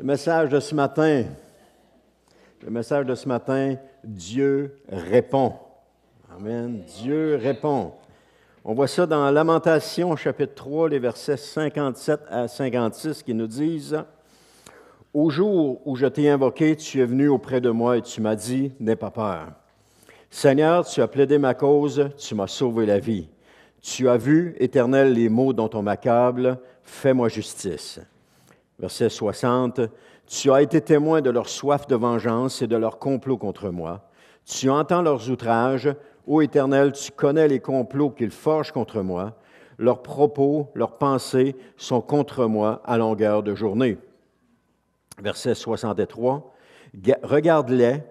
message de ce matin, Dieu répond. Amen. Dieu répond. On voit ça dans Lamentation, chapitre 3, les versets 57 à 56, qui nous disent « Au jour où je t'ai invoqué, tu es venu auprès de moi et tu m'as dit, n'aie pas peur. Seigneur, tu as plaidé ma cause, tu m'as sauvé la vie. Tu as vu, Éternel, les maux dont on m'accable, fais-moi justice. » Verset 60, « Tu as été témoin de leur soif de vengeance et de leur complot contre moi. Tu entends leurs outrages. Ô Éternel, tu connais les complots qu'ils forgent contre moi. Leurs propos, leurs pensées sont contre moi à longueur de journée. » Verset 63, « Regarde-les,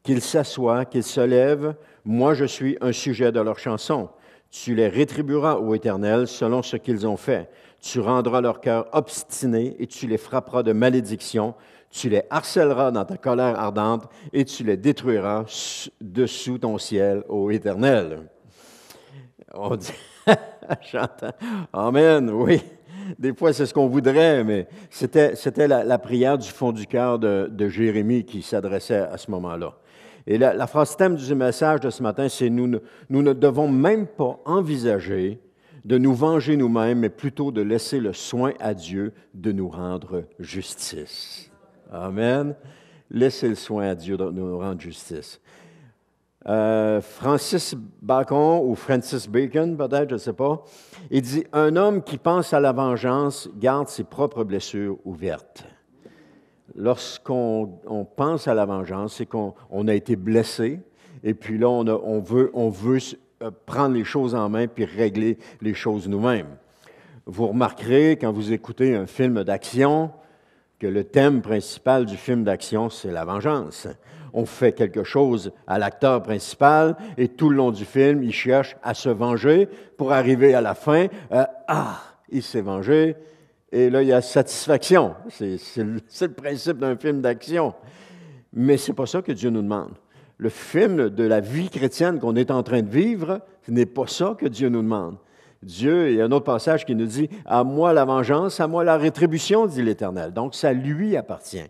qu'ils s'assoient, qu'ils se lèvent. Moi, je suis un sujet de leurs chansons. Tu les rétribueras, ô Éternel, selon ce qu'ils ont fait. Tu rendras leur cœur obstiné et tu les frapperas de malédiction. Tu les harcèleras dans ta colère ardente et tu les détruiras dessous ton ciel, ô Éternel. » On dit, j'entends, Amen, oui. Des fois, c'est ce qu'on voudrait, mais c'était la prière du fond du cœur de Jérémie qui s'adressait à ce moment-là. Et la phrase thème du message de ce matin, c'est « Nous ne devons même pas envisager de nous venger nous-mêmes, mais plutôt de laisser le soin à Dieu de nous rendre justice. » Amen. Laissez le soin à Dieu de nous rendre justice. Francis Bacon, ou Francis Bacon peut-être, je ne sais pas, il dit « Un homme qui pense à la vengeance garde ses propres blessures ouvertes. » Lorsqu'on pense à la vengeance, c'est qu'on a été blessé, et puis là, on veut prendre les choses en main puis régler les choses nous-mêmes. Vous remarquerez, quand vous écoutez un film d'action, que le thème principal du film d'action, c'est la vengeance. On fait quelque chose à l'acteur principal et tout le long du film, il cherche à se venger pour arriver à la fin. Il s'est vengé et là, il y a satisfaction. C'est le principe d'un film d'action. Mais ce n'est pas ça que Dieu nous demande. Le film de la vie chrétienne qu'on est en train de vivre, ce n'est pas ça que Dieu nous demande. Dieu, il y a un autre passage qui nous dit « À moi la vengeance, à moi la rétribution, dit l'Éternel. » Donc, ça lui appartient.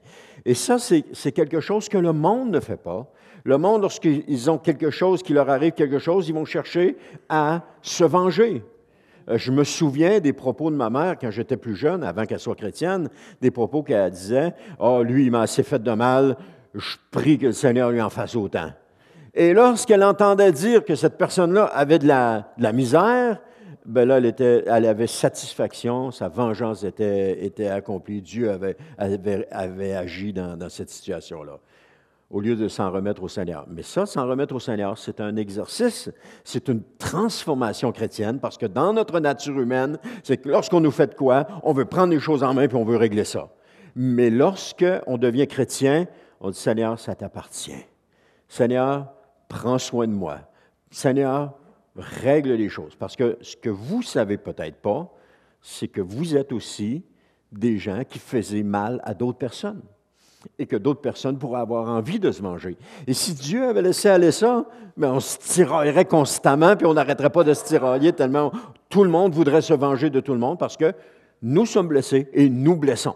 Et ça, c'est quelque chose que le monde ne fait pas. Le monde, lorsqu'ils ont quelque chose, qu'il leur arrive quelque chose, ils vont chercher à se venger. Je me souviens des propos de ma mère quand j'étais plus jeune, avant qu'elle soit chrétienne, des propos qu'elle disait « Ah, lui, il m'a assez fait de mal, je prie que le Seigneur lui en fasse autant. » Et lorsqu'elle entendait dire que cette personne-là avait de la misère, ben là, elle avait satisfaction, sa vengeance était accomplie. Dieu avait agi dans cette situation-là, au lieu de s'en remettre au Seigneur. Mais ça, s'en remettre au Seigneur, c'est un exercice, c'est une transformation chrétienne, parce que dans notre nature humaine, c'est que lorsqu'on nous fait de quoi, on veut prendre les choses en main puis on veut régler ça. Mais lorsqu'on devient chrétien, on dit « Seigneur, ça t'appartient. Seigneur, prends soin de moi. Seigneur, règle les choses. » Parce que ce que vous ne savez peut-être pas, c'est que vous êtes aussi des gens qui faisaient mal à d'autres personnes et que d'autres personnes pourraient avoir envie de se venger. Et si Dieu avait laissé aller ça, bien, on se tiraillerait constamment puis on n'arrêterait pas de se tirailler tellement tout le monde voudrait se venger de tout le monde parce que nous sommes blessés et nous blessons.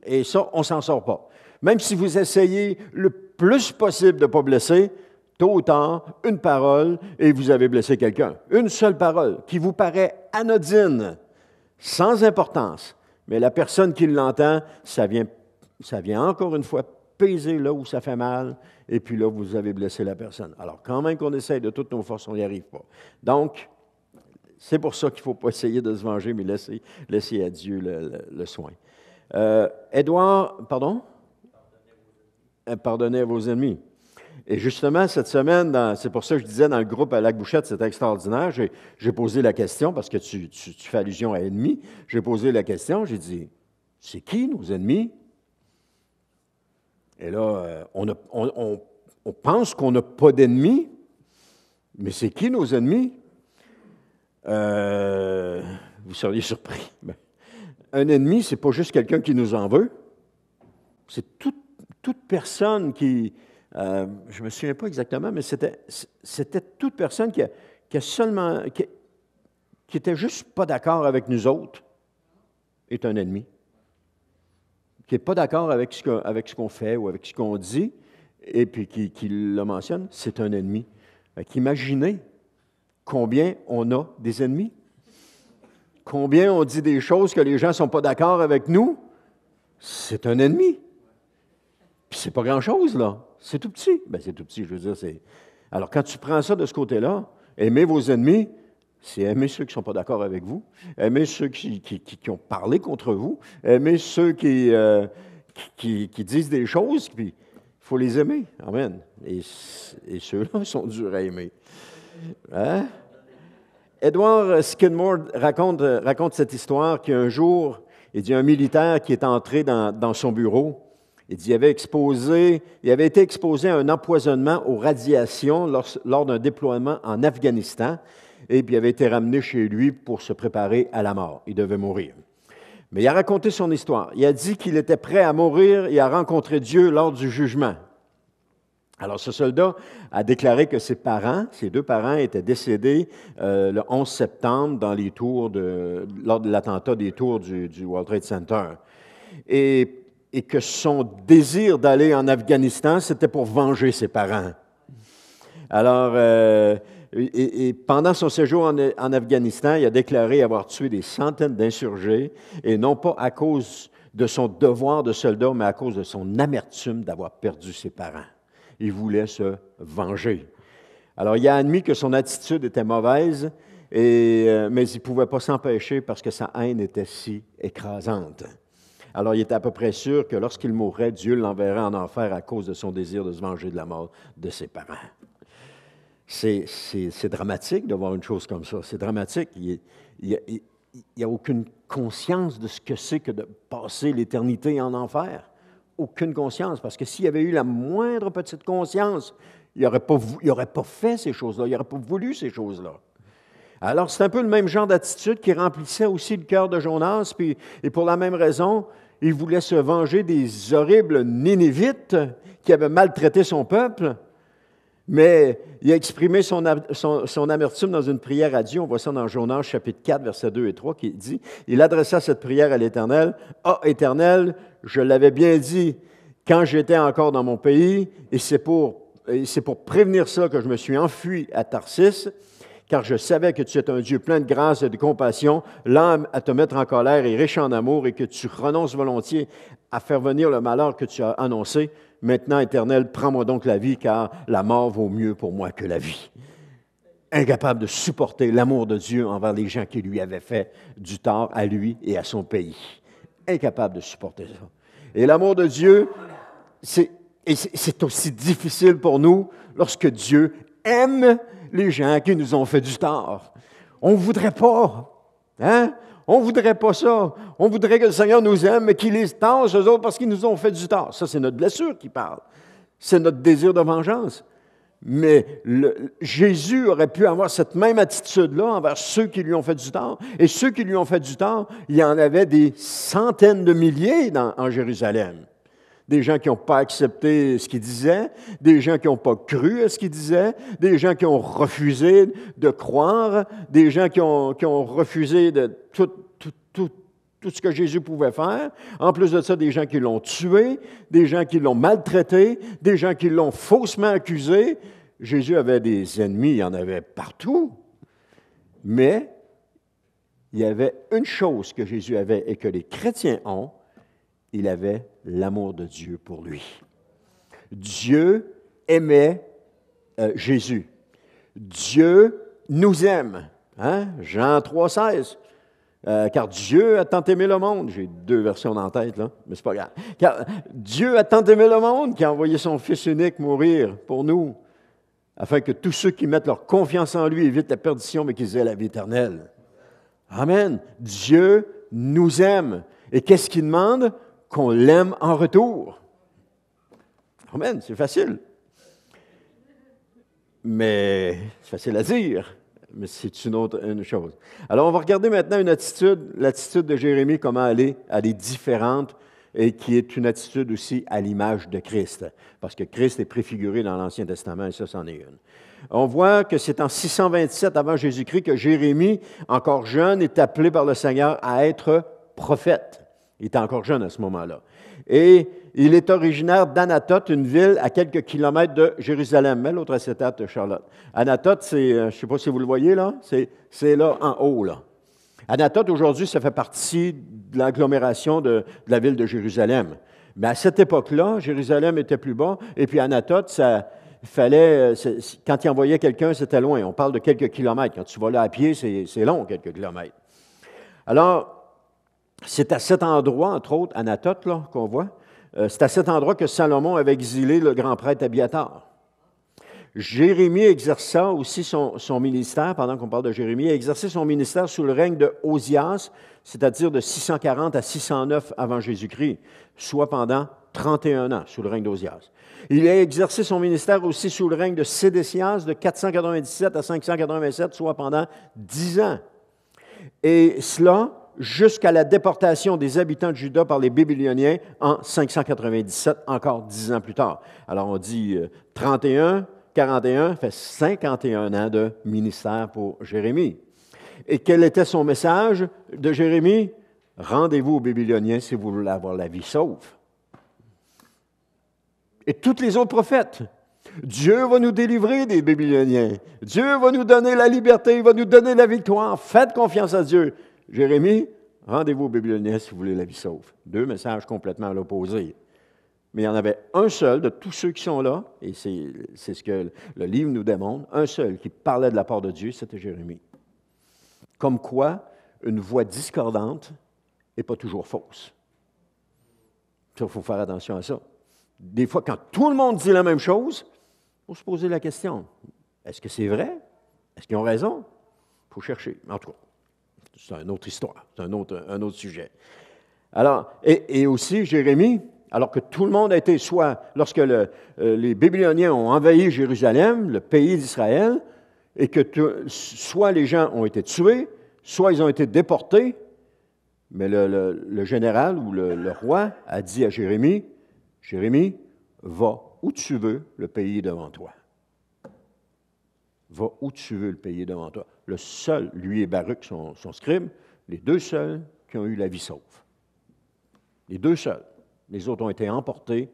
Et ça, on ne s'en sort pas. Même si vous essayez le plus possible de ne pas blesser, tôt ou tard, une parole et vous avez blessé quelqu'un. Une seule parole qui vous paraît anodine, sans importance, mais la personne qui l'entend, ça vient encore une fois peser là où ça fait mal, et puis là, vous avez blessé la personne. Alors, quand même qu'on essaye de toutes nos forces, on n'y arrive pas. Donc, c'est pour ça qu'il ne faut pas essayer de se venger, mais laisser à Dieu le soin. Édouard, pardon? Pardonnez à vos ennemis. Et justement, cette semaine, c'est pour ça que je disais dans le groupe à Lac-Bouchette, c'était extraordinaire, j'ai posé la question, parce que tu fais allusion à ennemis, j'ai posé la question, j'ai dit, c'est qui nos ennemis? Et là, on pense qu'on n'a pas d'ennemis, mais c'est qui nos ennemis? Vous seriez surpris. Un ennemi, ce n'est pas juste quelqu'un qui nous en veut, c'est toute personne qui... je ne me souviens pas exactement, mais c'était toute personne qui était juste pas d'accord avec nous autres est un ennemi. qui n'est pas d'accord avec ce qu'on fait ou avec ce qu'on dit, et puis qui le mentionne, c'est un ennemi. Imaginez combien on a des ennemis. Combien on dit des choses que les gens ne sont pas d'accord avec nous, c'est un ennemi. Puis c'est pas grand-chose, là. C'est tout petit. Bien, c'est tout petit, je veux dire, c'est... Alors, quand tu prends ça de ce côté-là, aimer vos ennemis, c'est aimer ceux qui ne sont pas d'accord avec vous, aimer ceux qui ont parlé contre vous, aimer ceux qui disent des choses, puis il faut les aimer. Amen. Et ceux-là sont durs à aimer. Hein? Edward Skidmore raconte cette histoire qu'un jour, il dit un militaire qui est entré dans son bureau, il dit il avait été exposé à un empoisonnement aux radiations lors d'un déploiement en Afghanistan, et puis il avait été ramené chez lui pour se préparer à la mort. Il devait mourir. Mais il a raconté son histoire. Il a dit qu'il était prêt à mourir et à rencontrer Dieu lors du jugement. Alors, ce soldat a déclaré que ses deux parents, étaient décédés le 11 septembre lors de l'attentat des tours du World Trade Center. Et que son désir d'aller en Afghanistan, c'était pour venger ses parents. Alors, et pendant son séjour en Afghanistan, il a déclaré avoir tué des centaines d'insurgés, et non pas à cause de son devoir de soldat, mais à cause de son amertume d'avoir perdu ses parents. Il voulait se venger. Alors, il a admis que son attitude était mauvaise, mais il ne pouvait pas s'empêcher parce que sa haine était si écrasante. Alors, il était à peu près sûr que lorsqu'il mourrait, Dieu l'enverrait en enfer à cause de son désir de se venger de la mort de ses parents. C'est dramatique de voir une chose comme ça. C'est dramatique. Il n'y a aucune conscience de ce que c'est que de passer l'éternité en enfer. Aucune conscience. Parce que s'il y avait eu la moindre petite conscience, il n'aurait pas fait ces choses-là. Il n'aurait pas voulu ces choses-là. Alors, c'est un peu le même genre d'attitude qui remplissait aussi le cœur de Jonas, et pour la même raison, il voulait se venger des horribles Nénévites qui avaient maltraité son peuple, mais il a exprimé son amertume dans une prière à Dieu. On voit ça dans Jonas chapitre 4, versets 2 et 3, qui dit, il adressa cette prière à l'Éternel, « Ah, Éternel, je l'avais bien dit quand j'étais encore dans mon pays, et c'est pour prévenir ça que je me suis enfui à Tarsis, car je savais que tu es un Dieu plein de grâce et de compassion, lent à te mettre en colère et riche en amour, et que tu renonces volontiers à faire venir le malheur que tu as annoncé. Maintenant, Éternel, prends-moi donc la vie, car la mort vaut mieux pour moi que la vie. » Incapable de supporter l'amour de Dieu envers les gens qui lui avaient fait du tort à lui et à son pays. Incapable de supporter ça. Et l'amour de Dieu, c'est aussi difficile pour nous lorsque Dieu aime les gens qui nous ont fait du tort. On ne voudrait pas, hein? On ne voudrait pas ça. On voudrait que le Seigneur nous aime, mais qu'il les tasse eux autres parce qu'ils nous ont fait du tort. Ça, c'est notre blessure qui parle. C'est notre désir de vengeance. Mais Jésus aurait pu avoir cette même attitude-là envers ceux qui lui ont fait du tort. Et ceux qui lui ont fait du tort, il y en avait des centaines de milliers en Jérusalem. Des gens qui n'ont pas accepté ce qu'il disait, des gens qui n'ont pas cru à ce qu'il disait, des gens qui ont refusé de croire, des gens qui ont refusé de tout ce que Jésus pouvait faire. En plus de ça, des gens qui l'ont tué, des gens qui l'ont maltraité, des gens qui l'ont faussement accusé. Jésus avait des ennemis, il y en avait partout. Mais il y avait une chose que Jésus avait et que les chrétiens ont, il avait l'amour de Dieu pour lui. Dieu aimait Jésus. Dieu nous aime. Hein? Jean 3, 16. Car Dieu a tant aimé le monde. J'ai 2 versions en tête, là, mais c'est pas grave. Car Dieu a tant aimé le monde qu'il a envoyé son Fils unique mourir pour nous, afin que tous ceux qui mettent leur confiance en lui évitent la perdition, mais qu'ils aient la vie éternelle. Amen. Dieu nous aime. Et qu'est-ce qu'il demande? Qu'on l'aime en retour. Amen, c'est facile. Mais c'est facile à dire, mais c'est une chose. Alors, on va regarder maintenant l'attitude de Jérémie, comment elle est différente et qui est une attitude aussi à l'image de Christ, parce que Christ est préfiguré dans l'Ancien Testament, et ça, c'en est une. On voit que c'est en 627 avant Jésus-Christ que Jérémie, encore jeune, est appelé par le Seigneur à être prophète. Il était encore jeune à ce moment-là. Et il est originaire d'Anatote, une ville à quelques kilomètres de Jérusalem. Mets l'autre acétate, Charlotte. Anatote, c'est, je ne sais pas si vous le voyez là, c'est là en haut, là. Anatote, aujourd'hui, ça fait partie de l'agglomération de la ville de Jérusalem. Mais à cette époque-là, Jérusalem était plus bas, et puis Anatote, ça fallait, quand il envoyait quelqu'un, c'était loin. On parle de quelques kilomètres. Quand tu vas là à pied, c'est long, quelques kilomètres. Alors, c'est à cet endroit, entre autres, Anatote, là, qu'on voit, c'est à cet endroit que Salomon avait exilé le grand prêtre Abiathar. Jérémie exerça aussi son ministère, pendant qu'on parle de Jérémie, a exercé son ministère sous le règne de Osias, c'est-à-dire de 640 à 609 avant Jésus-Christ, soit pendant 31 ans, sous le règne d'Osias. Il a exercé son ministère aussi sous le règne de Sédécias, de 497 à 587, soit pendant 10 ans. Et cela jusqu'à la déportation des habitants de Juda par les Babyloniens en 597, encore 10 ans plus tard. Alors on dit 31, 41, fait 51 ans de ministère pour Jérémie. Et quel était son message de Jérémie? Rendez-vous aux Babyloniens si vous voulez avoir la vie sauve. Et tous les autres prophètes. Dieu va nous délivrer des Babyloniens. Dieu va nous donner la liberté, il va nous donner la victoire. Faites confiance à Dieu. Jérémie, rendez-vous aux Babyloniens si vous voulez la vie sauve. Deux messages complètement à l'opposé. Mais il y en avait un seul de tous ceux qui sont là, et c'est ce que le livre nous démontre, un seul qui parlait de la part de Dieu, c'était Jérémie. Comme quoi, une voix discordante n'est pas toujours fausse. Il faut faire attention à ça. Des fois, quand tout le monde dit la même chose, il faut se poser la question, est-ce que c'est vrai? Est-ce qu'ils ont raison? Il faut chercher. En tout cas, c'est une autre histoire, c'est un autre sujet. Alors, et aussi, Jérémie, alors que tout le monde a été, soit lorsque les Babyloniens ont envahi Jérusalem, le pays d'Israël, et que soit les gens ont été tués, soit ils ont été déportés, mais le général ou le roi a dit à Jérémie, Jérémie, va où tu veux, le pays est devant toi. Va où tu veux, le pays est devant toi. Le seul, lui et Baruch, son scribe, les deux seuls qui ont eu la vie sauve. Les deux seuls. Les autres ont été emportés,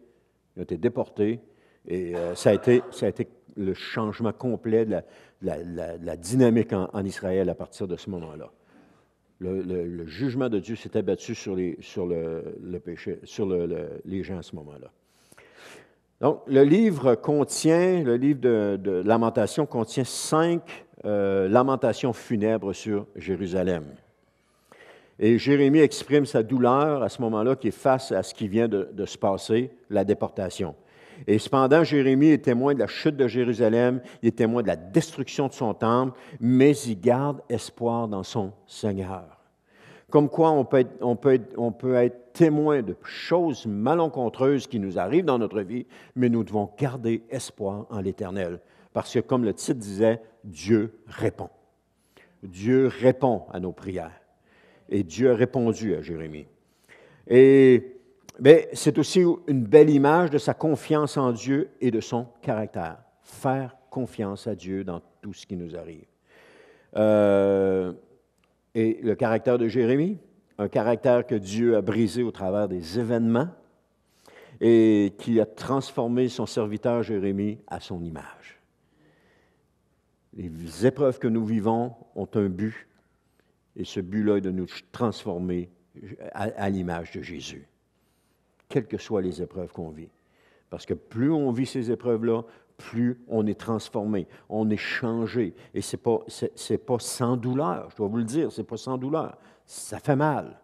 ils ont été déportés, et ça a été le changement complet de la dynamique en Israël à partir de ce moment-là. Le jugement de Dieu s'est abattu sur le péché, sur les gens à ce moment-là. Donc, le livre de Lamentation contient 5 lamentations funèbres sur Jérusalem. Et Jérémie exprime sa douleur à ce moment-là qui est face à ce qui vient de se passer, la déportation. Et cependant, Jérémie est témoin de la chute de Jérusalem, il est témoin de la destruction de son temple, mais il garde espoir dans son Seigneur. Comme quoi on peut être témoin de choses malencontreuses qui nous arrivent dans notre vie, mais nous devons garder espoir en l'Éternel. Parce que, comme le titre disait, Dieu répond. Dieu répond à nos prières. Et Dieu a répondu à Jérémie. Et c'est aussi une belle image de sa confiance en Dieu et de son caractère. Faire confiance à Dieu dans tout ce qui nous arrive. Et le caractère de Jérémie, un caractère que Dieu a brisé au travers des événements et qui a transformé son serviteur Jérémie à son image. Les épreuves que nous vivons ont un but, et ce but-là est de nous transformer à l'image de Jésus, quelles que soient les épreuves qu'on vit. Parce que plus on vit ces épreuves-là, plus on est transformé, on est changé. Et c'est pas sans douleur, je dois vous le dire, c'est pas sans douleur. Ça fait mal,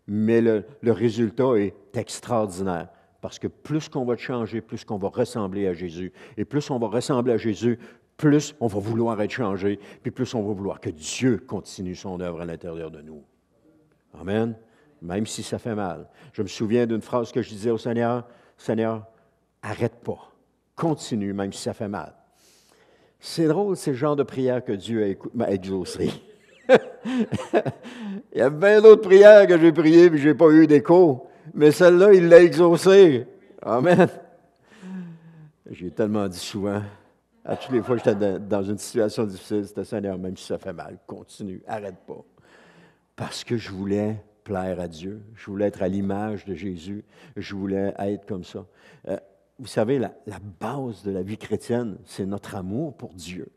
mais le résultat est extraordinaire. Parce que plus qu'on va changer, plus qu'on va ressembler à Jésus. Et plus on va ressembler à Jésus, plus on va vouloir être changé, puis plus on va vouloir que Dieu continue son œuvre à l'intérieur de nous. Amen. Même si ça fait mal. Je me souviens d'une phrase que je disais au Seigneur, « Seigneur, arrête pas. Continue, même si ça fait mal. » C'est drôle, c'est le genre de prière que Dieu m'a exaucé. Il y a bien d'autres prières que j'ai priées et je n'ai pas eu d'écho, mais celle-là, il l'a exaucée. Amen. J'ai tellement dit souvent, à toutes les fois que j'étais dans une situation difficile, c'était « Seigneur, même si ça fait mal, continue, arrête pas. » Parce que je voulais plaire à Dieu. Je voulais être à l'image de Jésus. Je voulais être comme ça. Vous savez, la base de la vie chrétienne, c'est notre amour pour Dieu.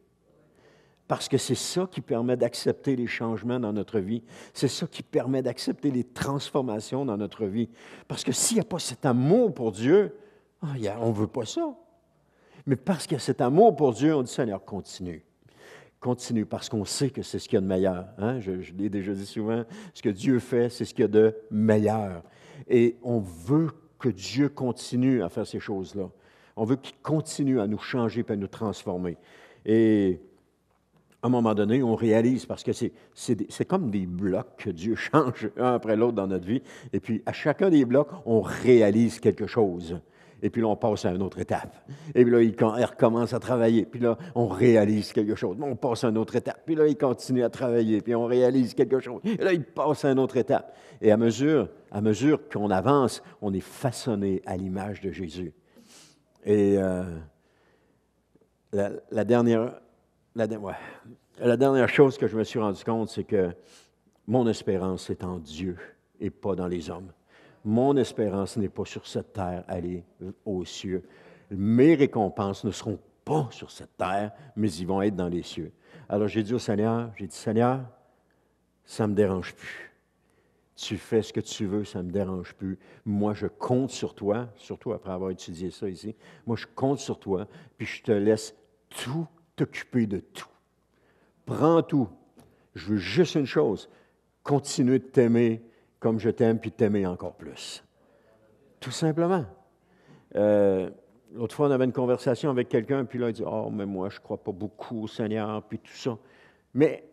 Parce que c'est ça qui permet d'accepter les changements dans notre vie. C'est ça qui permet d'accepter les transformations dans notre vie. Parce que s'il n'y a pas cet amour pour Dieu, on ne veut pas ça. Mais parce qu'il y a cet amour pour Dieu, on dit, Seigneur, continue. Continue, parce qu'on sait que c'est ce qu'il y a de meilleur. Hein? Je l'ai déjà dit souvent, ce que Dieu fait, c'est ce qu'il y a de meilleur. Et on veut que Dieu continue à faire ces choses-là. On veut qu'il continue à nous changer et à nous transformer. Et à un moment donné, on réalise, parce que c'est comme des blocs que Dieu change un après l'autre dans notre vie. Et puis, à chacun des blocs, on réalise quelque chose. Et puis là, on passe à une autre étape. Et puis là, il recommence à travailler. Puis là, on réalise quelque chose. On passe à une autre étape. Puis là, il continue à travailler. Puis on réalise quelque chose. Et là, il passe à une autre étape. Et à mesure qu'on avance, on est façonné à l'image de Jésus. Et la dernière chose que je me suis rendu compte, c'est que mon espérance est en Dieu et pas dans les hommes. Mon espérance n'est pas sur cette terre, aller aux cieux. Mes récompenses ne seront pas sur cette terre, mais ils vont être dans les cieux. Alors j'ai dit au Seigneur, Seigneur, ça ne me dérange plus. Tu fais ce que tu veux, ça ne me dérange plus. Moi, je compte sur toi, surtout après avoir étudié ça ici. Moi, je compte sur toi, puis je te laisse tout t'occuper de tout. Prends tout. Je veux juste une chose, continuer de t'aimer comme je t'aime, puis de t'aimer encore plus. Tout simplement. L'autre fois, on avait une conversation avec quelqu'un, puis là, il dit « Oh, mais moi, je ne crois pas beaucoup au Seigneur, puis tout ça. » Mais,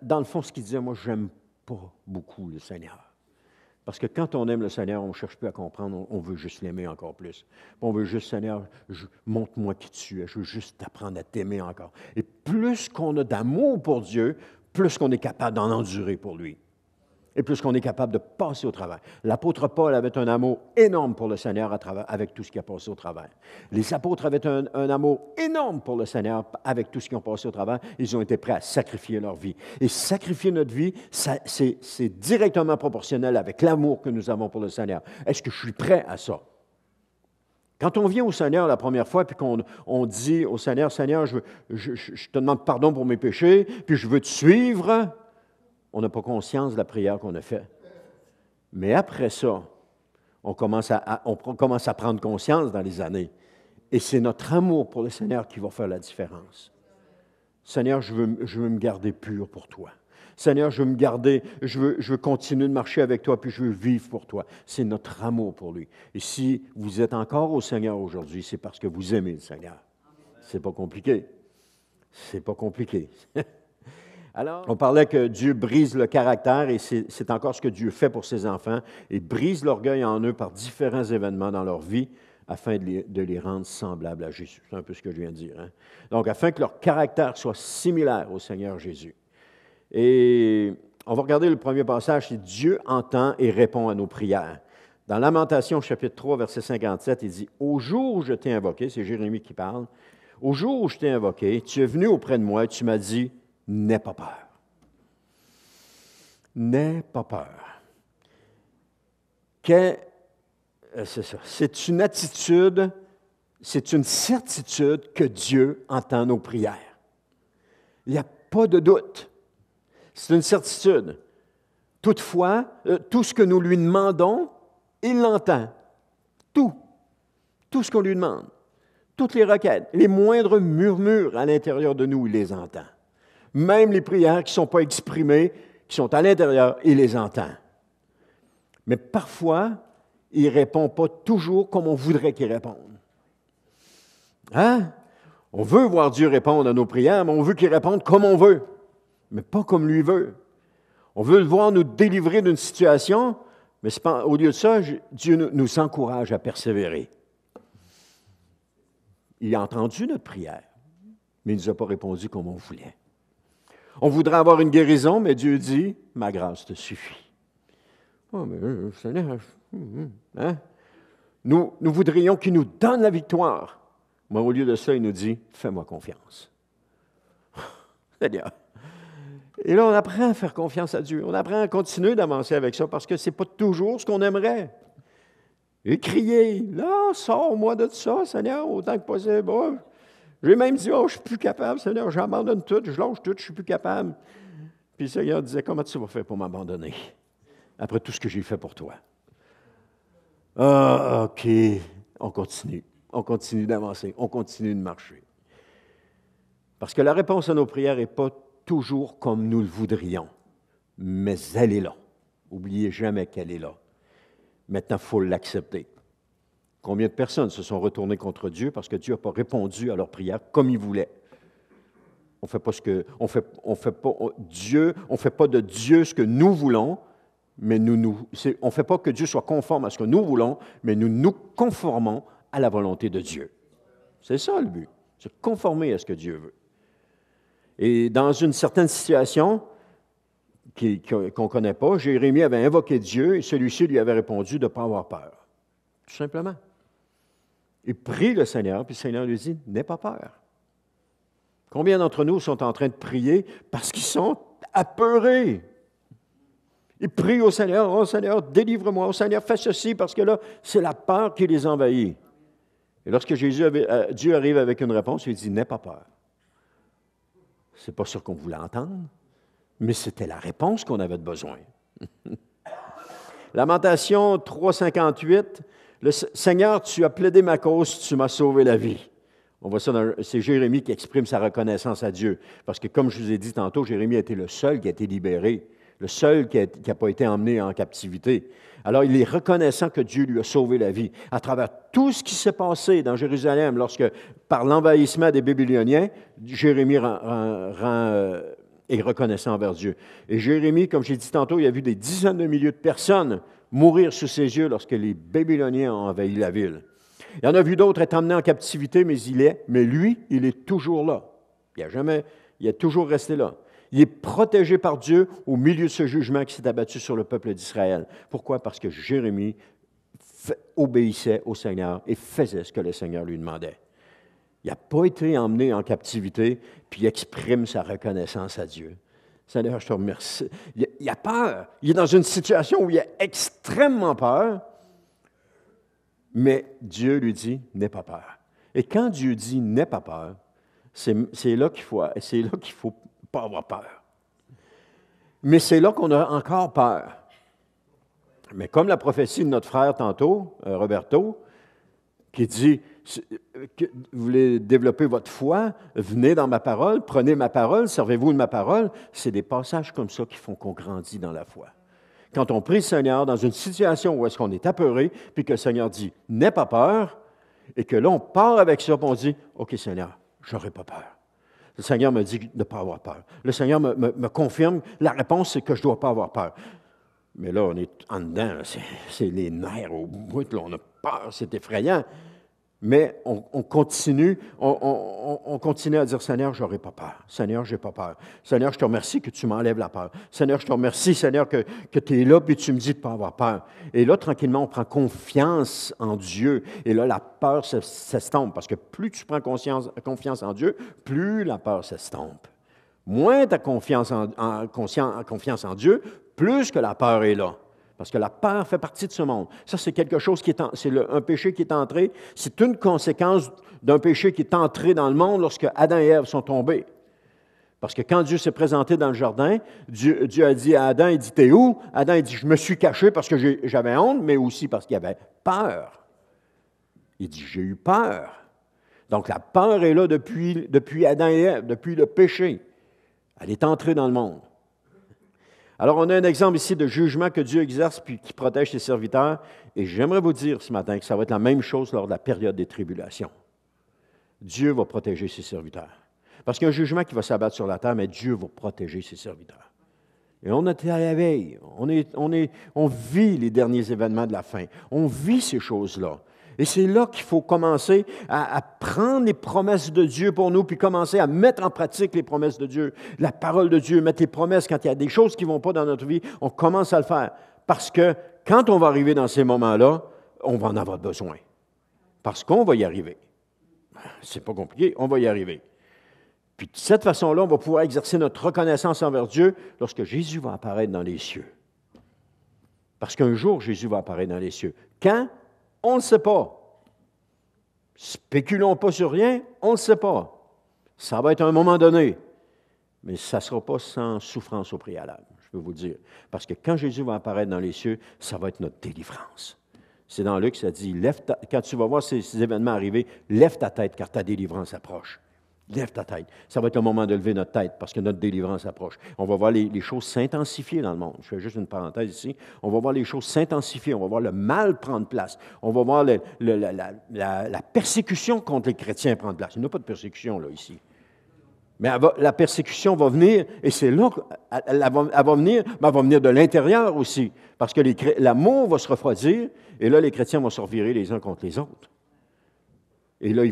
dans le fond, ce qu'il disait, moi, je n'aime pas beaucoup le Seigneur. Parce que quand on aime le Seigneur, on ne cherche plus à comprendre, on veut juste l'aimer encore plus. On veut juste, Seigneur, montre-moi qui tu es, je veux juste apprendre à t'aimer encore. Et plus qu'on a d'amour pour Dieu, plus qu'on est capable d'en endurer pour lui. Et plus qu'on est capable de passer au travers. L'apôtre Paul avait un amour énorme pour le Seigneur avec tout ce qui a passé au travers. Les apôtres avaient un amour énorme pour le Seigneur avec tout ce qui a passé au travers. Ils ont été prêts à sacrifier leur vie. Et sacrifier notre vie, c'est directement proportionnel avec l'amour que nous avons pour le Seigneur. Est-ce que je suis prêt à ça? Quand on vient au Seigneur la première fois, puis qu'on dit au Seigneur, « Seigneur, je te demande pardon pour mes péchés, puis je veux te suivre », on n'a pas conscience de la prière qu'on a faite. Mais après ça, on commence à prendre conscience dans les années. Et c'est notre amour pour le Seigneur qui va faire la différence. Seigneur, je veux me garder pur pour toi. Seigneur, je veux continuer de marcher avec toi, puis je veux vivre pour toi. C'est notre amour pour lui. Et si vous êtes encore au Seigneur aujourd'hui, c'est parce que vous aimez le Seigneur. C'est pas compliqué. C'est pas compliqué. Alors, on parlait que Dieu brise le caractère, et c'est encore ce que Dieu fait pour ses enfants. Il brise l'orgueil en eux par différents événements dans leur vie, afin de les rendre semblables à Jésus. C'est un peu ce que je viens de dire. Hein? Donc, afin que leur caractère soit similaire au Seigneur Jésus. Et on va regarder le premier passage, c'est « Dieu entend et répond à nos prières ». Dans Lamentation, chapitre 3, verset 57, il dit « Au jour où je t'ai invoqué », c'est Jérémie qui parle, « Au jour où je t'ai invoqué, tu es venu auprès de moi et tu m'as dit, n'aie pas peur. » N'aie pas peur. C'est ça. C'est une attitude, c'est une certitude que Dieu entend nos prières. Il n'y a pas de doute. C'est une certitude. Toutefois, tout ce que nous lui demandons, il l'entend. Tout. Tout ce qu'on lui demande. Toutes les requêtes, les moindres murmures à l'intérieur de nous, il les entend. Même les prières qui ne sont pas exprimées, qui sont à l'intérieur, il les entend. Mais parfois, il ne répond pas toujours comme on voudrait qu'il réponde. Hein? On veut voir Dieu répondre à nos prières, mais on veut qu'il réponde comme on veut, mais pas comme lui veut. On veut le voir nous délivrer d'une situation, mais au lieu de ça, Dieu nous encourage à persévérer. Il a entendu notre prière, mais il ne nous a pas répondu comme on voulait. On voudrait avoir une guérison, mais Dieu dit, « Ma grâce te suffit. » Oh, mais Seigneur, hein? Nous voudrions qu'il nous donne la victoire. Mais au lieu de ça, il nous dit, « Fais-moi confiance. » Seigneur. Et là, on apprend à faire confiance à Dieu. On apprend à continuer d'avancer avec ça parce que ce n'est pas toujours ce qu'on aimerait. Et crier, là, sors-moi de ça, Seigneur, autant que possible. Oh, j'ai même dit, oh, je ne suis plus capable, Seigneur, j'abandonne tout, je lâche tout, je ne suis plus capable. Puis le Seigneur disait, comment tu vas faire pour m'abandonner après tout ce que j'ai fait pour toi? Ah, OK, on continue d'avancer, on continue de marcher. Parce que la réponse à nos prières n'est pas toujours comme nous le voudrions, mais elle est là. N'oubliez jamais qu'elle est là. Maintenant, il faut l'accepter. Combien de personnes se sont retournées contre Dieu parce que Dieu n'a pas répondu à leurs prières comme ils voulaient? On fait pas fait pas de Dieu ce que nous voulons, mais on ne fait pas que Dieu soit conforme à ce que nous voulons, mais nous nous conformons à la volonté de Dieu. C'est ça le but, se conformer à ce que Dieu veut. Et dans une certaine situation qu'on ne connaît pas, Jérémie avait invoqué Dieu et celui-ci lui avait répondu de ne pas avoir peur. Tout simplement. Il prie le Seigneur, puis le Seigneur lui dit, n'aie pas peur. Combien d'entre nous sont en train de prier parce qu'ils sont apeurés? Ils prient au Seigneur, oh Seigneur, délivre-moi, oh Seigneur, fais ceci, parce que là, c'est la peur qui les envahit. Et lorsque Dieu arrive avec une réponse, il dit, n'aie pas peur. Ce n'est pas sûr qu'on voulait entendre, mais c'était la réponse qu'on avait besoin. Lamentation 3,58, le Seigneur, tu as plaidé ma cause, tu m'as sauvé la vie. On voit ça c'est Jérémie qui exprime sa reconnaissance à Dieu. Parce que, comme je vous ai dit tantôt, Jérémie a été le seul qui a été libéré, le seul qui n'a pas été emmené en captivité. Alors, il est reconnaissant que Dieu lui a sauvé la vie. À travers tout ce qui s'est passé dans Jérusalem, par l'envahissement des Babyloniens, Jérémie est reconnaissant envers Dieu. Et Jérémie, comme j'ai dit tantôt, il a vu des dizaines de milliers de personnes mourir sous ses yeux lorsque les Babyloniens ont envahi la ville. Il y en a vu d'autres être emmenés en captivité, mais lui, il est toujours là. Il a toujours resté là. Il est protégé par Dieu au milieu de ce jugement qui s'est abattu sur le peuple d'Israël. Pourquoi? Parce que Jérémie obéissait au Seigneur et faisait ce que le Seigneur lui demandait. Il n'a pas été emmené en captivité, puis il exprime sa reconnaissance à Dieu. Seigneur, je te remercie. Il a peur. Il est dans une situation où il a extrêmement peur, mais Dieu lui dit, n'aie pas peur. Et quand Dieu dit, n'aie pas peur, c'est là qu'il faut pas avoir peur. Mais c'est là qu'on a encore peur. Mais comme la prophétie de notre frère tantôt, Roberto, qui dit, vous voulez développer votre foi, venez dans ma parole, prenez ma parole, servez-vous de ma parole, c'est des passages comme ça qui font qu'on grandit dans la foi. Quand on prie le Seigneur dans une situation où est-ce qu'on est apeuré, puis que le Seigneur dit « n'aie pas peur », et que là, on part avec ça, puis on dit « OK, Seigneur, je n'aurai pas peur ». Le Seigneur me dit de ne pas avoir peur. Le Seigneur me confirme, la réponse, c'est que je ne dois pas avoir peur. Mais là, on est en dedans, là, c'est les nerfs au bout, là, on a peur, c'est effrayant. Mais on continue à dire, Seigneur, je n'aurai pas peur. Seigneur, je n'ai pas peur. Seigneur, je te remercie que tu m'enlèves la peur. Seigneur, je te remercie, Seigneur, que tu es là et tu me dis de ne pas avoir peur. Et là, tranquillement, on prend confiance en Dieu. Et là, la peur s'estompe. Parce que plus tu prends confiance en Dieu, plus la peur s'estompe. Moins tu as confiance en Dieu, plus que la peur est là. Parce que la peur fait partie de ce monde. Ça, c'est quelque chose un péché qui est entré. C'est une conséquence d'un péché qui est entré dans le monde lorsque Adam et Ève sont tombés. Parce que quand Dieu s'est présenté dans le jardin, Dieu a dit à Adam, il dit, t'es où? Adam, il dit, je me suis caché parce que j'avais honte, mais aussi parce qu'il avait peur. Il dit, j'ai eu peur. Donc, la peur est là depuis Adam et Ève, depuis le péché. Elle est entrée dans le monde. Alors, on a un exemple ici de jugement que Dieu exerce puis qui protège ses serviteurs. Et j'aimerais vous dire ce matin que ça va être la même chose lors de la période des tribulations. Dieu va protéger ses serviteurs. Parce qu'il y a un jugement qui va s'abattre sur la terre, mais Dieu va protéger ses serviteurs. Et on est à la veille. On vit les derniers événements de la fin. On vit ces choses-là. Et c'est là qu'il faut commencer à prendre les promesses de Dieu pour nous, puis commencer à mettre en pratique les promesses de Dieu. La parole de Dieu, mettre les promesses quand il y a des choses qui ne vont pas dans notre vie, on commence à le faire. Parce que quand on va arriver dans ces moments-là, on va en avoir besoin. Parce qu'on va y arriver. C'est pas compliqué, on va y arriver. Puis de cette façon-là, on va pouvoir exercer notre reconnaissance envers Dieu lorsque Jésus va apparaître dans les cieux. Parce qu'un jour, Jésus va apparaître dans les cieux. Quand? On ne le sait pas. Spéculons pas sur rien, on ne le sait pas. Ça va être à un moment donné, mais ça ne sera pas sans souffrance au préalable, je peux vous le dire. Parce que quand Jésus va apparaître dans les cieux, ça va être notre délivrance. C'est dans Luc, ça dit, quand tu vas voir ces événements arriver, lève ta tête car ta délivrance approche. Lève ta tête. Ça va être le moment de lever notre tête parce que notre délivrance approche. On va voir les choses s'intensifier dans le monde. Je fais juste une parenthèse ici. On va voir les choses s'intensifier. On va voir le mal prendre place. On va voir la persécution contre les chrétiens prendre place. Il n'y a pas de persécution là, ici. Mais la persécution va venir, et c'est là qu'elle va venir, mais elle va venir de l'intérieur aussi. Parce que l'amour va se refroidir, et là, les chrétiens vont se revirer les uns contre les autres. Et là, ils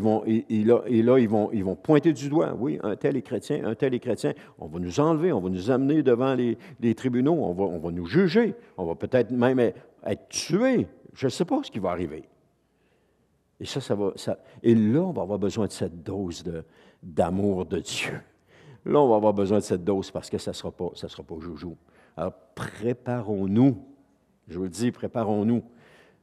vont pointer du doigt. Oui, un tel est chrétien, un tel est chrétien. On va nous enlever, on va nous amener devant les tribunaux, on va nous juger, on va peut-être même être tués. Je ne sais pas ce qui va arriver. Et et là, on va avoir besoin de cette dose d'amour de Dieu. Là, on va avoir besoin de cette dose parce que ça ne sera pas joujou. Alors, préparons-nous. Je vous le dis, préparons-nous.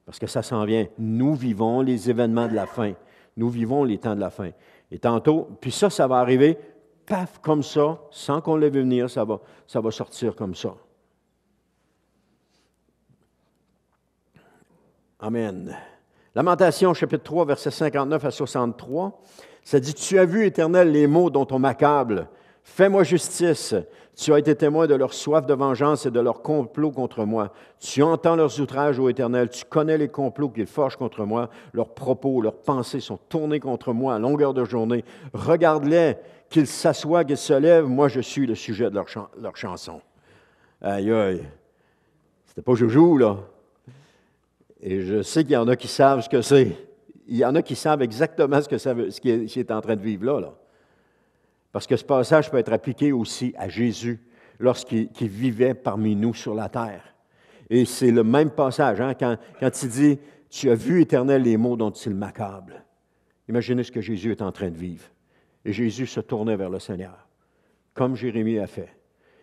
Parce que ça s'en vient. Nous vivons les événements de la fin. Nous vivons les temps de la fin. Et tantôt, puis ça va arriver, paf, comme ça, sans qu'on l'ait vu venir, ça va sortir comme ça. Amen. Lamentation, chapitre 3, versets 59 à 63, ça dit « Tu as vu, Éternel, les maux dont on m'accable. Fais-moi justice. Tu as été témoin de leur soif de vengeance et de leur complot contre moi. Tu entends leurs outrages, ô Éternel. Tu connais les complots qu'ils forgent contre moi. Leurs propos, leurs pensées sont tournés contre moi à longueur de journée. Regarde-les, qu'ils s'assoient, qu'ils se lèvent. Moi, je suis le sujet de leur chanson. » Aïe, aïe. C'était pas joujou, là. Et je sais qu'il y en a qui savent ce que c'est. Il y en a qui savent exactement ce qui est en train de vivre là. Parce que ce passage peut être appliqué aussi à Jésus lorsqu'il vivait parmi nous sur la terre. Et c'est le même passage, hein, quand il dit « Tu as vu, Éternel, les maux dont il m'accable. » Imaginez ce que Jésus est en train de vivre. Et Jésus se tournait vers le Seigneur, comme Jérémie a fait.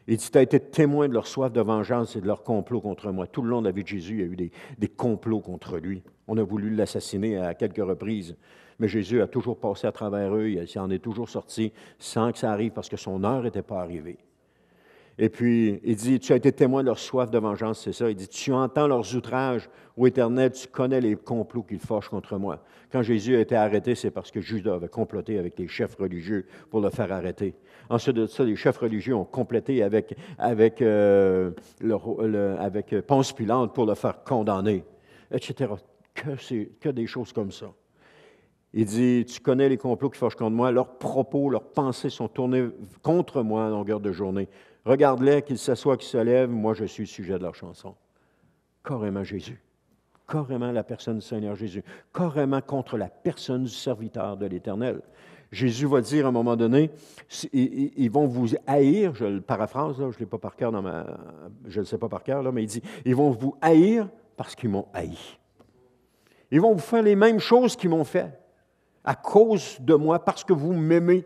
Il dit, tu as été témoin de leur soif de vengeance et de leur complot contre moi. Tout le long de la vie de Jésus, il y a eu des complots contre lui. On a voulu l'assassiner à quelques reprises, mais Jésus a toujours passé à travers eux, il en est toujours sorti sans que ça arrive parce que son heure n'était pas arrivée. Et puis, il dit, tu as été témoin de leur soif de vengeance, c'est ça. Il dit, tu entends leurs outrages, ô Éternel, tu connais les complots qu'ils forgent contre moi. Quand Jésus a été arrêté, c'est parce que Judas avait comploté avec les chefs religieux pour le faire arrêter. Ensuite de ça, les chefs religieux ont complété avec Ponce Pilate pour le faire condamner, etc. Que des choses comme ça. Il dit, tu connais les complots qui forgent contre moi, leurs propos, leurs pensées sont tournés contre moi à longueur de journée. Regarde-les, qu'ils s'assoient, qu'ils se lèvent, moi je suis le sujet de leur chanson. Carrément Jésus. Carrément la personne du Seigneur Jésus. Carrément contre la personne du serviteur de l'Éternel. Jésus va dire à un moment donné, ils vont vous haïr, je le paraphrase, là, je ne l'ai pas par cœur je ne le sais pas par cœur, là, mais il dit, ils vont vous haïr parce qu'ils m'ont haï. Ils vont vous faire les mêmes choses qu'ils m'ont fait, à cause de moi, parce que vous m'aimez.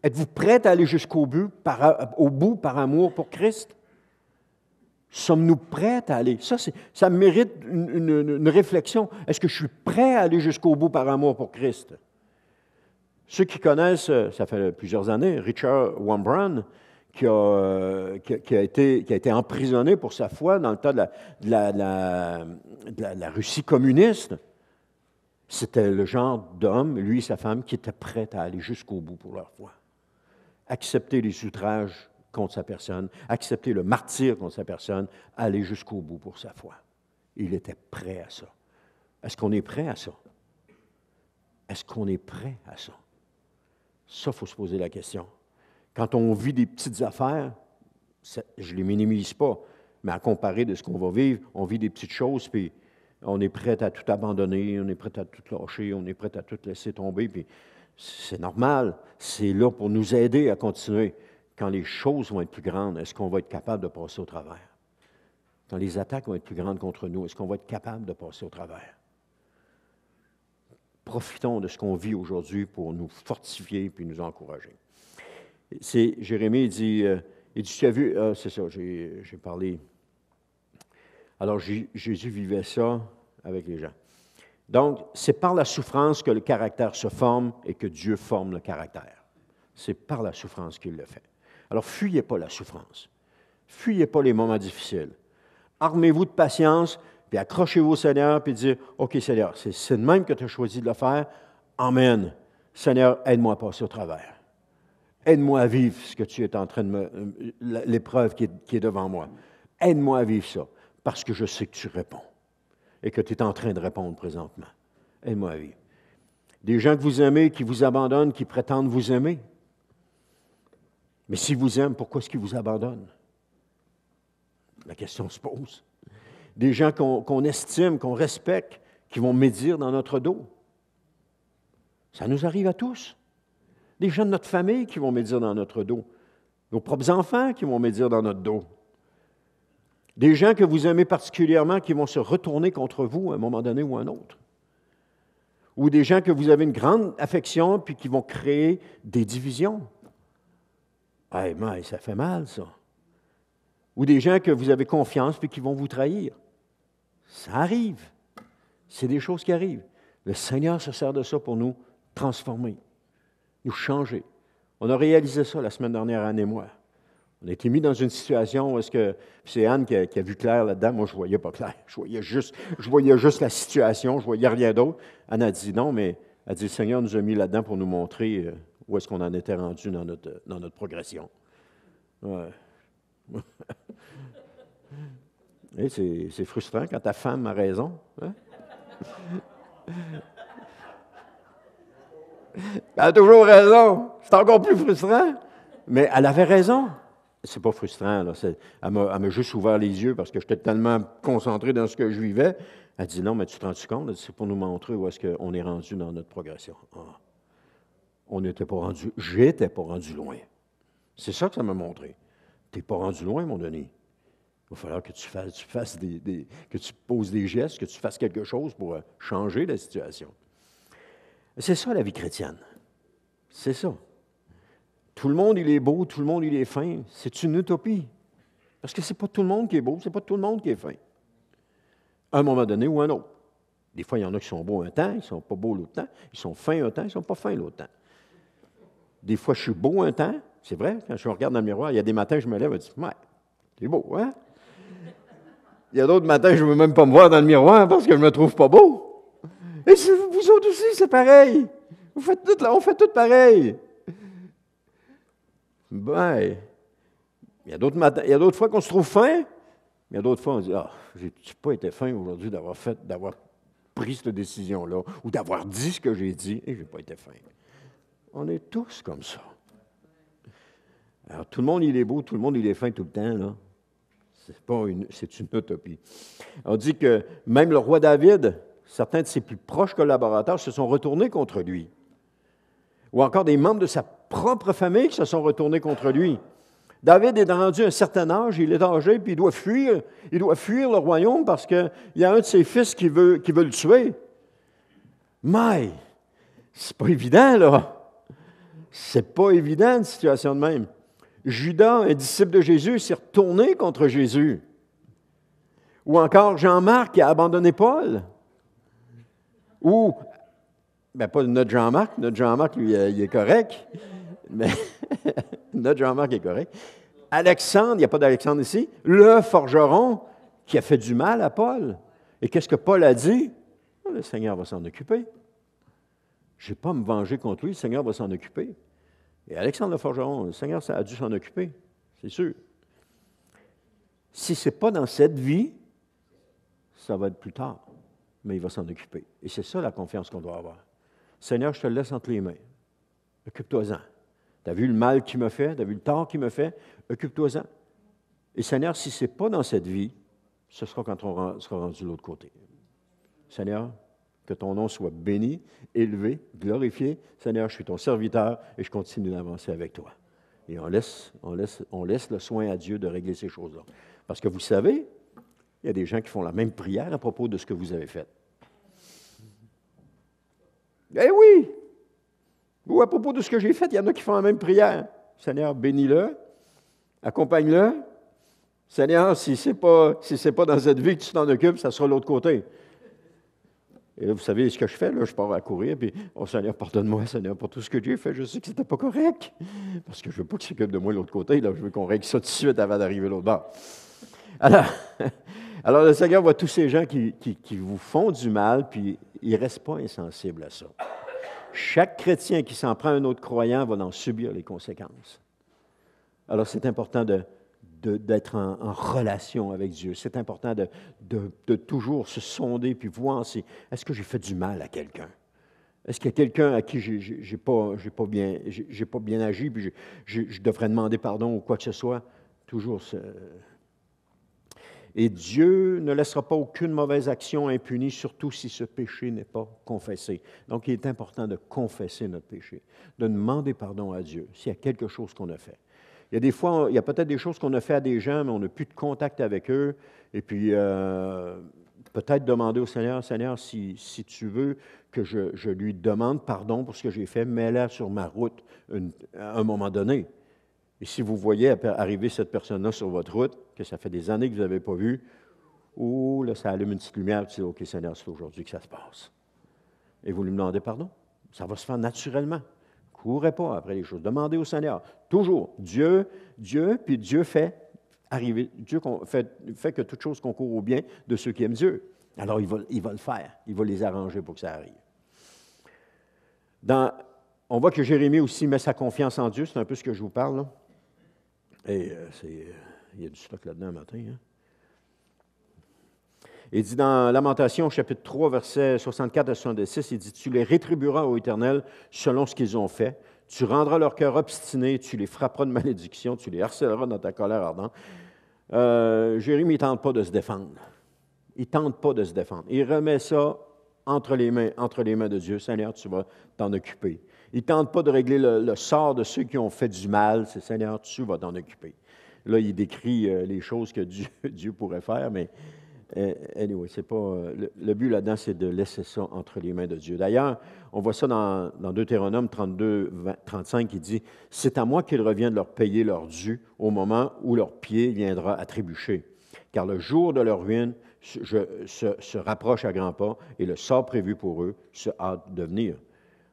Êtes-vous prêts à aller jusqu'au bout, par amour pour Christ? Sommes-nous prêts à aller? Ça mérite une réflexion. Est-ce que je suis prêt à aller jusqu'au bout par amour pour Christ? Ceux qui connaissent, ça fait plusieurs années, Richard Wurmbrand, qui a été emprisonné pour sa foi dans le temps de la Russie communiste. C'était le genre d'homme, lui et sa femme, qui étaient prêts à aller jusqu'au bout pour leur foi. Accepter les outrages contre sa personne, accepter le martyre contre sa personne, aller jusqu'au bout pour sa foi. Il était prêt à ça. Est-ce qu'on est prêt à ça? Est-ce qu'on est prêt à ça? Ça, il faut se poser la question. Quand on vit des petites affaires, je ne les minimise pas, mais à comparer de ce qu'on va vivre, on vit des petites choses, puis on est prêt à tout abandonner, on est prêt à tout lâcher, on est prêt à tout laisser tomber, puis c'est normal. C'est là pour nous aider à continuer. Quand les choses vont être plus grandes, est-ce qu'on va être capable de passer au travers? Quand les attaques vont être plus grandes contre nous, est-ce qu'on va être capable de passer au travers? profitons de ce qu'on vit aujourd'hui pour nous fortifier et nous encourager. C'est Jérémie, il dit, tu as vu, c'est ça, j'ai parlé. Alors, Jésus vivait ça avec les gens. Donc, c'est par la souffrance que le caractère se forme et que Dieu forme le caractère. C'est par la souffrance qu'il le fait. Alors, fuyez pas la souffrance. Fuyez pas les moments difficiles. Armez-vous de patience, puis accrochez-vous au Seigneur, puis dites, « OK, Seigneur, c'est de même que tu as choisi de le faire. Amen. Seigneur, aide-moi à passer au travers. Aide-moi à vivre ce que tu es en train de l'épreuve qui est devant moi. Aide-moi à vivre ça, parce que je sais que tu réponds et que tu es en train de répondre présentement. Aide-moi à vivre. » Des gens que vous aimez, qui vous abandonnent, qui prétendent vous aimer. Mais s'ils vous aiment, pourquoi est-ce qu'ils vous abandonnent? La question se pose. Des gens qu'on estime, qu'on respecte, qui vont médire dans notre dos. Ça nous arrive à tous. Des gens de notre famille qui vont médire dans notre dos. Nos propres enfants qui vont médire dans notre dos. Des gens que vous aimez particulièrement qui vont se retourner contre vous à un moment donné ou à un autre. Ou des gens que vous avez une grande affection puis qui vont créer des divisions. Hey, mais ça fait mal, ça. Ou des gens que vous avez confiance puis qui vont vous trahir. Ça arrive. C'est des choses qui arrivent. Le Seigneur se sert de ça pour nous transformer, nous changer. On a réalisé ça la semaine dernière, Anne et moi. On a été mis dans une situation où est-ce que... C'est Anne qui a vu clair là-dedans. Moi, je ne voyais pas clair. Je voyais juste la situation. Je ne voyais rien d'autre. Anne a dit non, mais elle a dit, le Seigneur nous a mis là-dedans pour nous montrer où est-ce qu'on en était rendu dans notre progression. Ouais. Et c'est frustrant quand ta femme a raison. Hein? Elle a toujours raison. C'est encore plus frustrant. Mais elle avait raison. C'est pas frustrant, là. Elle m'a juste ouvert les yeux parce que j'étais tellement concentré dans ce que je vivais. Elle dit non, mais tu te rends compte? C'est pour nous montrer où est-ce qu'on est rendu dans notre progression. Ah. On n'était pas rendu, j'étais pas rendu loin. C'est ça que ça m'a montré. Tu n'es pas rendu loin, mon Denis. Il va falloir que tu fasses que tu poses des gestes, que tu fasses quelque chose pour changer la situation. C'est ça, la vie chrétienne. C'est ça. Tout le monde, il est beau, tout le monde, il est fin. C'est une utopie. Parce que ce n'est pas tout le monde qui est beau, ce n'est pas tout le monde qui est fin. À un moment donné ou à un autre. Des fois, il y en a qui sont beaux un temps, ils ne sont pas beaux l'autre temps. Ils sont fins un temps, ils ne sont pas fins l'autre temps. Des fois, je suis beau un temps, c'est vrai, quand je regarde dans le miroir, il y a des matins, je me lève et je dis, ouais, c'est beau, hein? Il y a d'autres matins, je ne veux même pas me voir dans le miroir parce que je ne me trouve pas beau. Et vous autres aussi, c'est pareil. On fait tout pareil. Ben, il y a d'autres fois qu'on se trouve fin, mais il y a d'autres fois on dit, j'ai pas été fin aujourd'hui d'avoir pris cette décision-là, ou d'avoir dit ce que j'ai dit, et je n'ai pas été fin. On est tous comme ça. Alors, tout le monde, il est beau, tout le monde, il est fin tout le temps, là. C'est une utopie. On dit que même le roi David, certains de ses plus proches collaborateurs se sont retournés contre lui. Ou encore des membres de sa propre famille qui se sont retournés contre lui. David est rendu à un certain âge, il est âgé, puis il doit fuir le royaume parce qu'il y a un de ses fils qui veut le tuer. Mais, c'est pas évident, là. C'est pas évident, une situation de même. Judas, un disciple de Jésus, s'est retourné contre Jésus. Ou encore Jean-Marc qui a abandonné Paul. Ou, pas notre Jean-Marc, lui, il est correct, mais notre Jean-Marc est correct. Alexandre, il n'y a pas d'Alexandre ici, le forgeron qui a fait du mal à Paul. Et qu'est-ce que Paul a dit? Le Seigneur va s'en occuper. Je ne vais pas me venger contre lui, le Seigneur va s'en occuper. Et Alexandre le forgeron, le Seigneur a dû s'en occuper, c'est sûr. Si ce n'est pas dans cette vie, ça va être plus tard, mais il va s'en occuper. Et c'est ça la confiance qu'on doit avoir. Seigneur, je te le laisse entre les mains. Occupe-toi-en. Tu as vu le mal qu'il me fait, tu as vu le tort qu'il me fait, occupe-toi-en. Et Seigneur, si ce n'est pas dans cette vie, ce sera quand on sera rendu de l'autre côté. Seigneur, que ton nom soit béni, élevé, glorifié. Seigneur, je suis ton serviteur et je continue d'avancer avec toi. Et on laisse le soin à Dieu de régler ces choses-là. Parce que vous savez, il y a des gens qui font la même prière à propos de ce que vous avez fait. Eh oui! Ou à propos de ce que j'ai fait, il y en a qui font la même prière. Seigneur, bénis-le, accompagne-le. Seigneur, si ce n'est pas dans cette vie que tu t'en occupes, ça sera l'autre côté. Et là, vous savez ce que je fais, là, je pars à courir, puis « Oh Seigneur, pardonne-moi, Seigneur, pour tout ce que j'ai fait, je sais que ce n'était pas correct. » Parce que je ne veux pas qu'il s'occupe de moi de l'autre côté, là, je veux qu'on règle ça tout de suite avant d'arriver l'autre bord. Alors, le Seigneur voit tous ces gens qui vous font du mal, puis ils ne restent pas insensibles à ça. Chaque chrétien qui s'en prend à un autre croyant va en subir les conséquences. Alors, c'est important d'être en relation avec Dieu. C'est important de toujours se sonder puis voir si est-ce que j'ai fait du mal à quelqu'un? Est-ce qu'il y a quelqu'un à qui j'ai pas bien agi puis je devrais demander pardon ou quoi que ce soit? Toujours Et Dieu ne laissera pas aucune mauvaise action impunie, surtout si ce péché n'est pas confessé. Donc, il est important de confesser notre péché, de demander pardon à Dieu s'il y a quelque chose qu'on a fait. Il y a des fois, il y a peut-être des choses qu'on a fait à des gens, mais on n'a plus de contact avec eux. Et puis, peut-être demander au Seigneur, Seigneur, si tu veux que je lui demande pardon pour ce que j'ai fait, mets-la sur ma route à un moment donné. Et si vous voyez arriver cette personne-là sur votre route, que ça fait des années que vous n'avez pas vu, ou là, ça allume une petite lumière, et tu dis, OK, Seigneur, c'est aujourd'hui que ça se passe. Et vous lui demandez pardon. Ça va se faire naturellement. Courez pas après les choses. Demandez au Seigneur. Toujours. Dieu, puis Dieu fait arriver. Dieu fait que toute chose concourt au bien de ceux qui aiment Dieu. Alors, il va le faire. Il va les arranger pour que ça arrive. On voit que Jérémie aussi met sa confiance en Dieu. C'est un peu ce que je vous parle, là. Et il y a du stock là-dedans un matin. Hein? Il dit dans Lamentation, chapitre 3, versets 64 à 66, il dit « Tu les rétribueras, ô Éternel, selon ce qu'ils ont fait. Tu rendras leur cœur obstiné, tu les frapperas de malédiction, tu les harcèleras dans ta colère ardente. » Jérémie ne tente pas de se défendre. Il ne tente pas de se défendre. Il remet ça entre les mains de Dieu. « Seigneur, tu vas t'en occuper. » Il ne tente pas de régler le sort de ceux qui ont fait du mal. C'est « Seigneur, tu vas t'en occuper. » Là, il décrit les choses que Dieu pourrait faire, mais anyway, c'est pas, le but là-dedans, c'est de laisser ça entre les mains de Dieu. D'ailleurs, on voit ça dans Deutéronome 32, 35, qui dit « C'est à moi qu'il revient de leur payer leur dû au moment où leur pied viendra à trébucher. Car le jour de leur ruine se rapproche à grands pas et le sort prévu pour eux se hâte de venir. »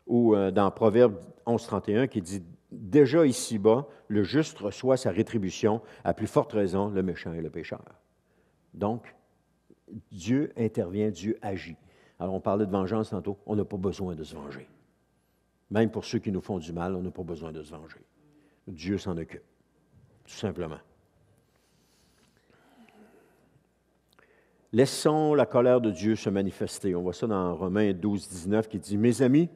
Ou dans Proverbe 11, 31, qui dit « Déjà ici-bas, le juste reçoit sa rétribution, à plus forte raison, le méchant et le pécheur. » Donc, Dieu intervient, Dieu agit. Alors, on parlait de vengeance tantôt, on n'a pas besoin de se venger. Même pour ceux qui nous font du mal, on n'a pas besoin de se venger. Dieu s'en occupe, tout simplement. Laissons la colère de Dieu se manifester. On voit ça dans Romains 12, 19 qui dit « Mes amis,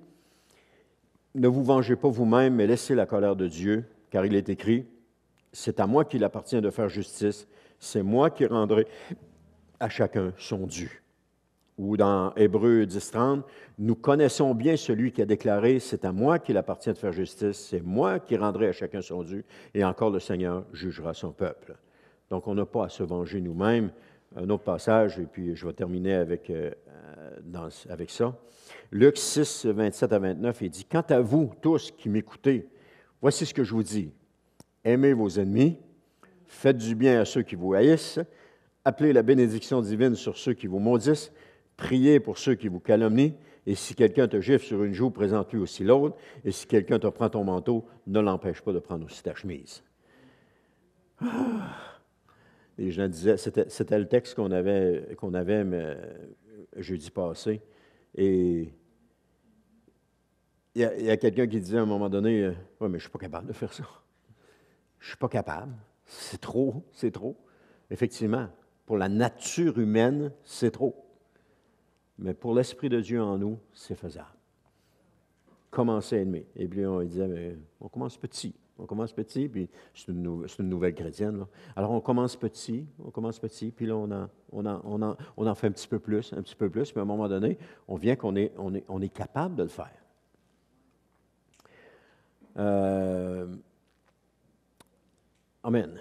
ne vous vengez pas vous-même, mais laissez la colère de Dieu, car il est écrit, c'est à moi qu'il appartient de faire justice, c'est moi qui rendrai à chacun son dû. » Ou dans Hébreux 10, 30, nous connaissons bien celui qui a déclaré, c'est à moi qu'il appartient de faire justice, c'est moi qui rendrai à chacun son dû, et encore le Seigneur jugera son peuple. Donc, on n'a pas à se venger nous-mêmes. Un autre passage, et puis je vais terminer avec ça. Luc 6, 27 à 29, il dit « Quant à vous tous qui m'écoutez, voici ce que je vous dis. Aimez vos ennemis, faites du bien à ceux qui vous haïssent, appelez la bénédiction divine sur ceux qui vous maudissent, priez pour ceux qui vous calomnient, et si quelqu'un te gifle sur une joue, présente-lui aussi l'autre, et si quelqu'un te prend ton manteau, ne l'empêche pas de prendre aussi ta chemise. » Les gens disaient, c'était le texte qu'on avait jeudi passé, et il y a quelqu'un qui disait à un moment donné, « Oui, mais je ne suis pas capable de faire ça. Je ne suis pas capable. C'est trop, c'est trop. » Effectivement, pour la nature humaine, c'est trop. Mais pour l'Esprit de Dieu en nous, c'est faisable. Commencez à aimer. Et puis on disait, mais on commence petit. On commence petit, puis c'est une nouvelle chrétienne. Là. Alors on commence petit, puis là on en fait un petit peu plus, puis à un moment donné, on vient qu'on est capable de le faire. Amen.